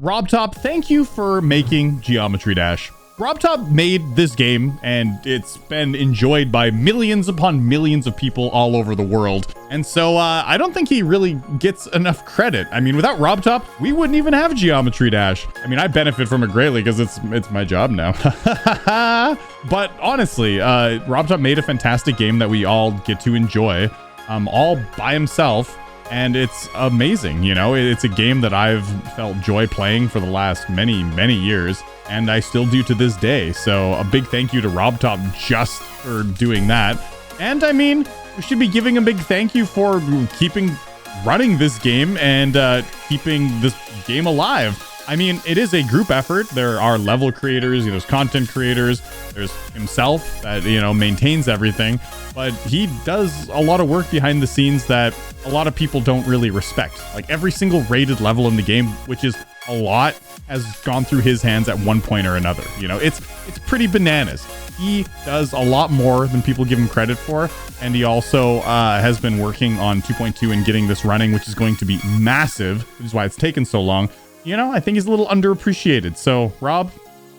RobTop, thank you for making Geometry Dash. RobTop made this game, and it's been enjoyed by millions upon millions of people all over the world. And so I don't think he really gets enough credit. I mean, without RobTop, we wouldn't even have Geometry Dash. I mean, I benefit from it greatly because it's my job now. But honestly, RobTop made a fantastic game that we all get to enjoy, all by himself. And it's amazing, you know, it's a game that I've felt joy playing for the last many, many years, and I still do to this day. So a big thank you to RobTop just for doing that. And I mean, we should be giving a big thank you for running this game and keeping this game alive. I mean, it is a group effort. There are level creators, there's content creators, there's himself that, maintains everything, but he does a lot of work behind the scenes that a lot of people don't really respect. Like every single rated level in the game, which is a lot, has gone through his hands at one point or another. It's pretty bananas. He does a lot more than people give him credit for, and he also has been working on 2.2 and getting this running, which is going to be massive, which is why it's taken so long. I think he's a little underappreciated. So, Rob,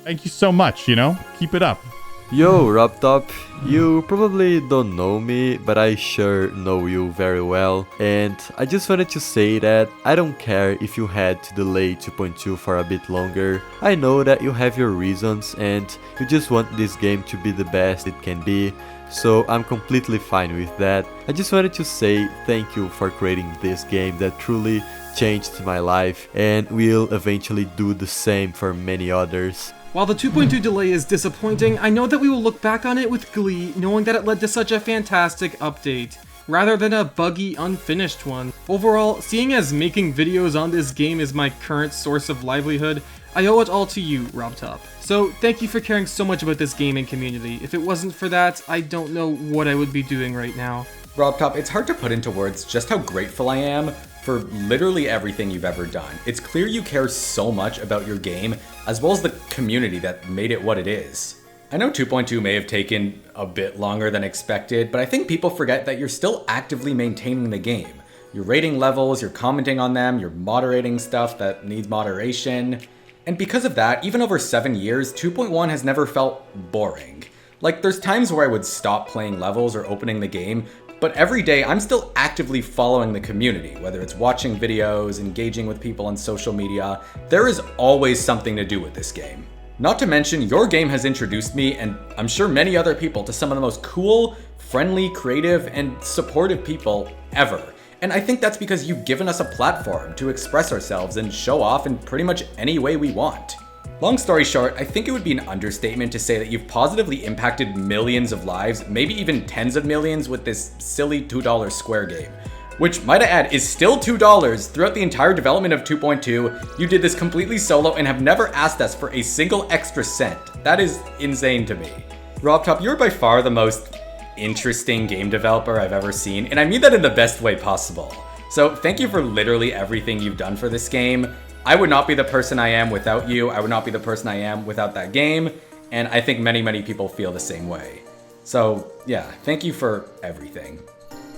thank you so much, keep it up. Yo, RobTop, you probably don't know me, but I sure know you very well. And I just wanted to say that I don't care if you had to delay 2.2 for a bit longer. I know that you have your reasons and you just want this game to be the best it can be. So I'm completely fine with that. I just wanted to say thank you for creating this game that truly changed my life and will eventually do the same for many others. While the 2.2 delay is disappointing, I know that we will look back on it with glee, knowing that it led to such a fantastic update, rather than a buggy, unfinished one. Overall, seeing as making videos on this game is my current source of livelihood, I owe it all to you, RobTop. So thank you for caring so much about this gaming community. If it wasn't for that, I don't know what I would be doing right now. RobTop, it's hard to put into words just how grateful I am for literally everything you've ever done. It's clear you care so much about your game, as well as the community that made it what it is. I know 2.2 may have taken a bit longer than expected, but I think people forget that you're still actively maintaining the game. You're rating levels, you're commenting on them, you're moderating stuff that needs moderation. And because of that, even over 7 years, 2.1 has never felt boring. Like, there's times where I would stop playing levels or opening the game, but every day I'm still actively following the community, whether it's watching videos, engaging with people on social media. There is always something to do with this game. Not to mention, your game has introduced me, and I'm sure many other people, to some of the most cool, friendly, creative, and supportive people ever. And I think that's because you've given us a platform to express ourselves and show off in pretty much any way we want. Long story short, I think it would be an understatement to say that you've positively impacted millions of lives, maybe even tens of millions with this silly $2 Square game. Which, might I add, is still $2 throughout the entire development of 2.2. You did this completely solo and have never asked us for a single extra cent. That is insane to me. RobTop, you're by far the most interesting game developer I've ever seen, and I mean that in the best way possible. So thank you for literally everything you've done for this game. I would not be the person I am without you. I would not be the person I am without that game. And I think many, many people feel the same way. So yeah, thank you for everything.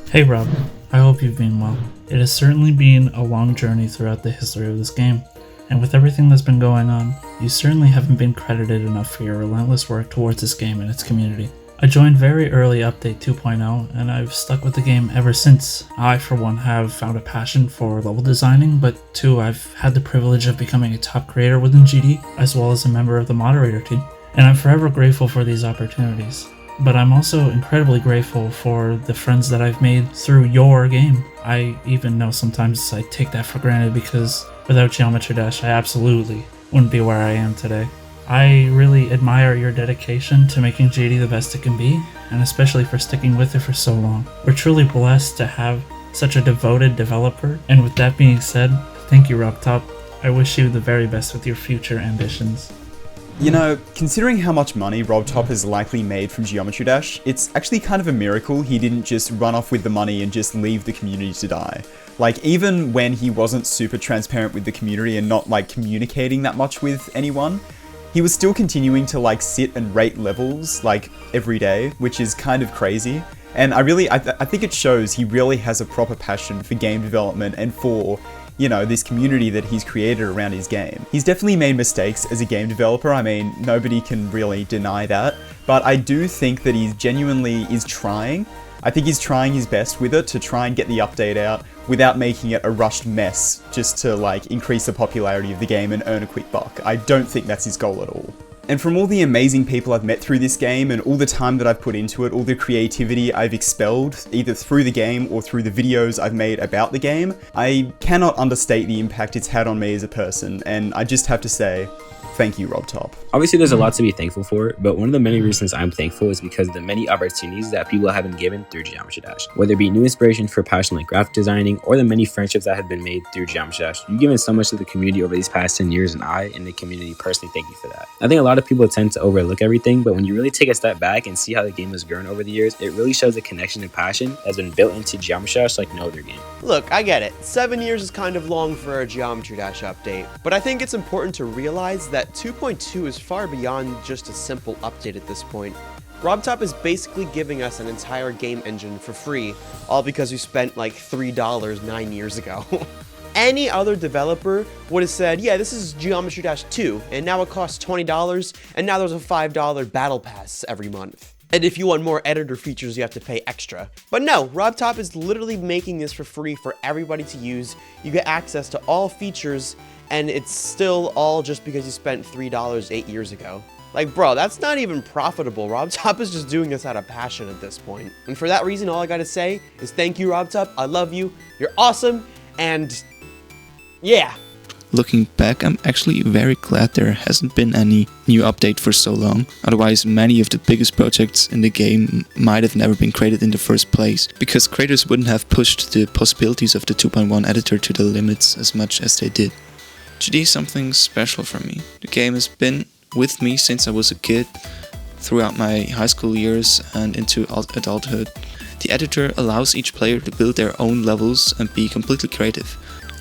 Hey Rob, I hope you've been well. It has certainly been a long journey throughout the history of this game. And with everything that's been going on, you certainly haven't been credited enough for your relentless work towards this game and its community. I joined very early Update 2.0, and I've stuck with the game ever since. I, for one, have found a passion for level designing, but two, I've had the privilege of becoming a top creator within GD, as well as a member of the moderator team. And I'm forever grateful for these opportunities. But I'm also incredibly grateful for the friends that I've made through your game. I even know sometimes I take that for granted because without Geometry Dash, I absolutely wouldn't be where I am today. I really admire your dedication to making GD the best it can be, and especially for sticking with it for so long. We're truly blessed to have such a devoted developer, and with that being said, thank you RobTop. I wish you the very best with your future ambitions. Considering how much money RobTop has likely made from Geometry Dash, it's actually kind of a miracle he didn't just run off with the money and just leave the community to die. Even when he wasn't super transparent with the community and not communicating that much with anyone, he was still continuing to sit and rate levels every day, which is kind of crazy. And I think it shows he really has a proper passion for game development and for you know, this community that he's created around his game. He's definitely made mistakes as a game developer. I mean, nobody can really deny that. But I do think that he genuinely is trying. I think he's trying his best with it to try and get the update out without making it a rushed mess just to like increase the popularity of the game and earn a quick buck. I don't think that's his goal at all. And from all the amazing people I've met through this game and all the time that I've put into it, all the creativity I've expelled, either through the game or through the videos I've made about the game, I cannot understate the impact it's had on me as a person, and I just have to say, thank you, RobTop. Obviously, there's a lot to be thankful for, but one of the many reasons I'm thankful is because of the many opportunities that people have been given through Geometry Dash. Whether it be new inspiration for passion like graphic designing, or the many friendships that have been made through Geometry Dash, you've given so much to the community over these past 10 years, and I, in the community, personally thank you for that. I think a lot of people tend to overlook everything, but when you really take a step back and see how the game has grown over the years, it really shows the connection and passion that's been built into Geometry Dash like no other game. Look, I get it. 7 years is kind of long for a Geometry Dash update, but I think it's important to realize that 2.2 is far beyond just a simple update at this point. RobTop is basically giving us an entire game engine for free, all because we spent like $3 9 years ago. Any other developer would have said, yeah, this is Geometry Dash 2, and now it costs $20, and now there's a $5 battle pass every month. And if you want more editor features, you have to pay extra. But no, RobTop is literally making this for free for everybody to use. You get access to all features, and it's still all just because you spent $3 8 years ago. Like, bro, that's not even profitable. RobTop is just doing this out of passion at this point. And for that reason, all I gotta say is thank you, RobTop. I love you. You're awesome. And yeah. Looking back, I'm actually very glad there hasn't been any new update for so long. Otherwise, many of the biggest projects in the game might have never been created in the first place, because creators wouldn't have pushed the possibilities of the 2.1 editor to the limits as much as they did. GD is something special for me. The game has been with me since I was a kid, throughout my high school years and into adulthood. The editor allows each player to build their own levels and be completely creative.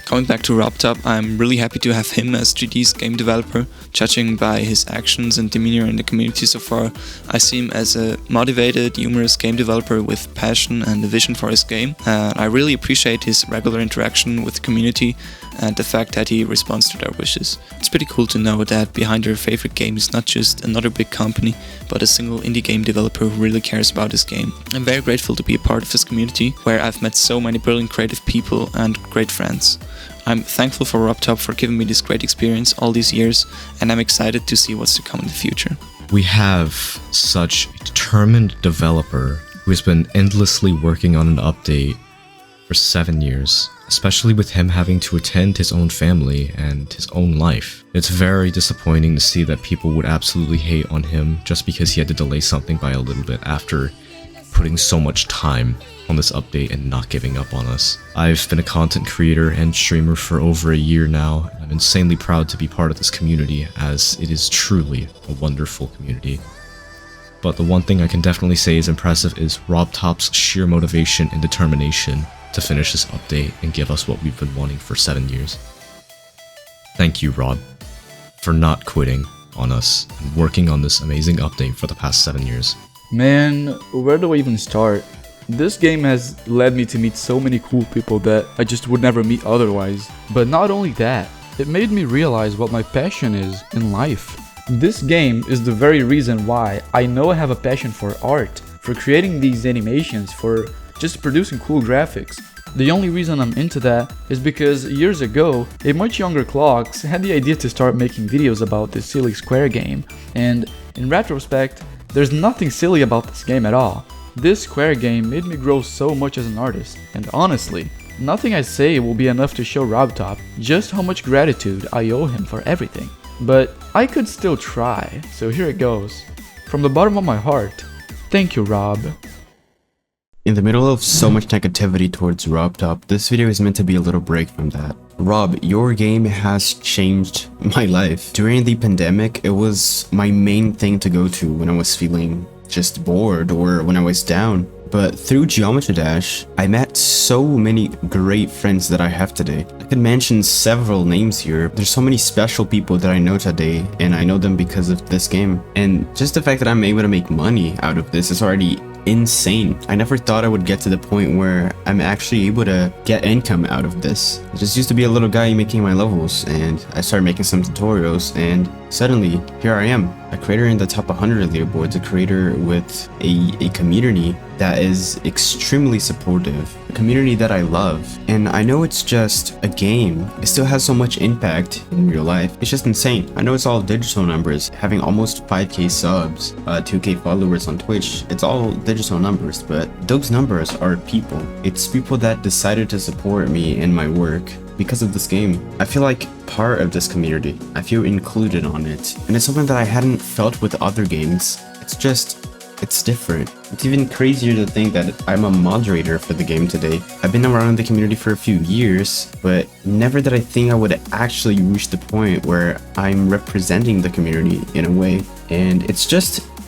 Going back to RobTop, I'm really happy to have him as GD's game developer. Judging by his actions and demeanor in the community so far, I see him as a motivated, humorous game developer with passion and a vision for his game. I really appreciate his regular interaction with the community and the fact that he responds to their wishes. It's pretty cool to know that behind their favorite game is not just another big company, but a single indie game developer who really cares about his game. I'm very grateful to be a part of this community, where I've met so many brilliant creative people and great friends. I'm thankful for RobTop for giving me this great experience all these years, and I'm excited to see what's to come in the future. We have such a determined developer who has been endlessly working on an update for 7 years, especially with him having to attend his own family and his own life. It's very disappointing to see that people would absolutely hate on him just because he had to delay something by a little bit after putting so much time on this update and not giving up on us. I've been a content creator and streamer for over a year now, and I'm insanely proud to be part of this community, as it is truly a wonderful community. But the one thing I can definitely say is impressive is RobTop's sheer motivation and determination to finish this update and give us what we've been wanting for 7 years. Thank you, Rob, for not quitting on us and working on this amazing update for the past 7 years. Man, where do I even start? This game has led me to meet so many cool people that I just would never meet otherwise. But not only that, it made me realize what my passion is in life. This game is the very reason why I know I have a passion for art, for creating these animations, for just producing cool graphics. The only reason I'm into that is because years ago, a much younger Clocks had the idea to start making videos about this silly Square game, and in retrospect, there's nothing silly about this game at all. This Square game made me grow so much as an artist, and honestly, nothing I say will be enough to show RobTop just how much gratitude I owe him for everything. But I could still try, so here it goes. From the bottom of my heart, thank you, Rob. In the middle of so much negativity towards RobTop, this video is meant to be a little break from that. Rob, your game has changed my life. During the pandemic, it was my main thing to go to when I was feeling just bored or when I was down. But through Geometry Dash, I met so many great friends that I have today. I could mention several names here. There's so many special people that I know today, and I know them because of this game. And just the fact that I'm able to make money out of this is already insane. I never thought I would get to the point where I'm actually able to get income out of this. I just used to be a little guy making my levels, and I started making some tutorials, and suddenly here I am, a creator in the top 100 leaderboards, a creator with a community that is extremely supportive, a community that I love. And I know it's just a game, it still has so much impact in real life. It's just insane. I know it's all digital numbers, having almost 5k subs, 2k followers on Twitch, it's all digital numbers, but those numbers are people. It's people that decided to support me in my work. Because of this game, I feel like part of this community. I feel included on it. And it's something that I hadn't felt with other games. It's different. It's even crazier to think that I'm a moderator for the game today. I've been around the community for a few years, but never did I think I would actually reach the point where I'm representing the community in a way. And it's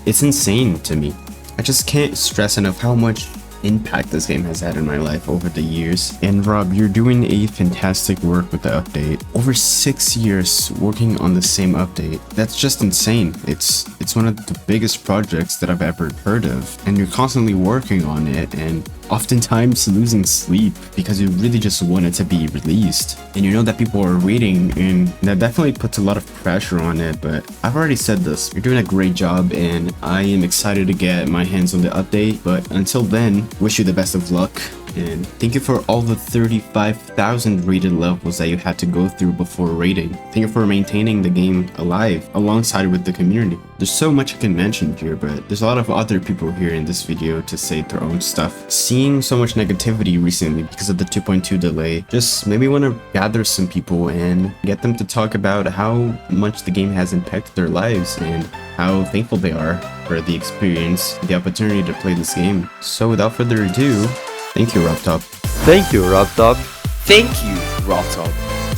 insane to me. I just can't stress enough how much impact this game has had in my life over the years. And Rob, you're doing a fantastic work with the update. Over 6 years working on the same update. That's just insane. It's one of the biggest projects that I've ever heard of. And you're constantly working on it and oftentimes losing sleep because you really just want it to be released. And you know that people are waiting, and that definitely puts a lot of pressure on it. But I've already said this, you're doing a great job and I am excited to get my hands on the update. But until then, wish you the best of luck. And thank you for all the 35,000 rated levels that you had to go through before rating. Thank you for maintaining the game alive alongside with the community. There's so much I can mention here, but there's a lot of other people here in this video to say their own stuff. Seeing so much negativity recently because of the 2.2 delay just made me want to gather some people and get them to talk about how much the game has impacted their lives and how thankful they are for the experience, the opportunity to play this game. So without further ado, thank you, RobTop. Thank you, RobTop. Thank you, RobTop.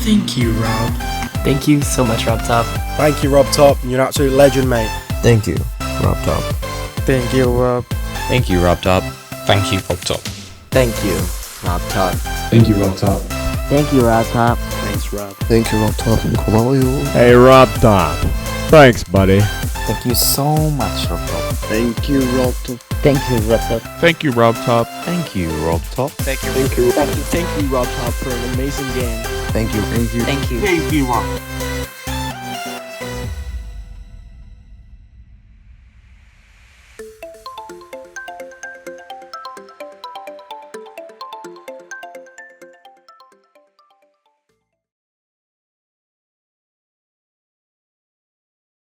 Thank you, Rob. Thank you so much, RobTop. Thank you, RobTop. You're an absolute legend, mate. Thank you, RobTop. Thank you, Rob. Thank you, RobTop. Thank you, RobTop. Thank you, RobTop. Thank you, RobTop. Thank you, RobTop. Thanks, Rob. Thank you, RobTop. 고마워요. Hey, RobTop. Thanks, buddy. Thank you so much, RobTop. Thank you, RobTop. Thank you, RobTop. Thank you, RobTop. Thank you, RobTop. Thank you, RobTop, for an amazing game. Thank you. Thank you. Thank you, Rob.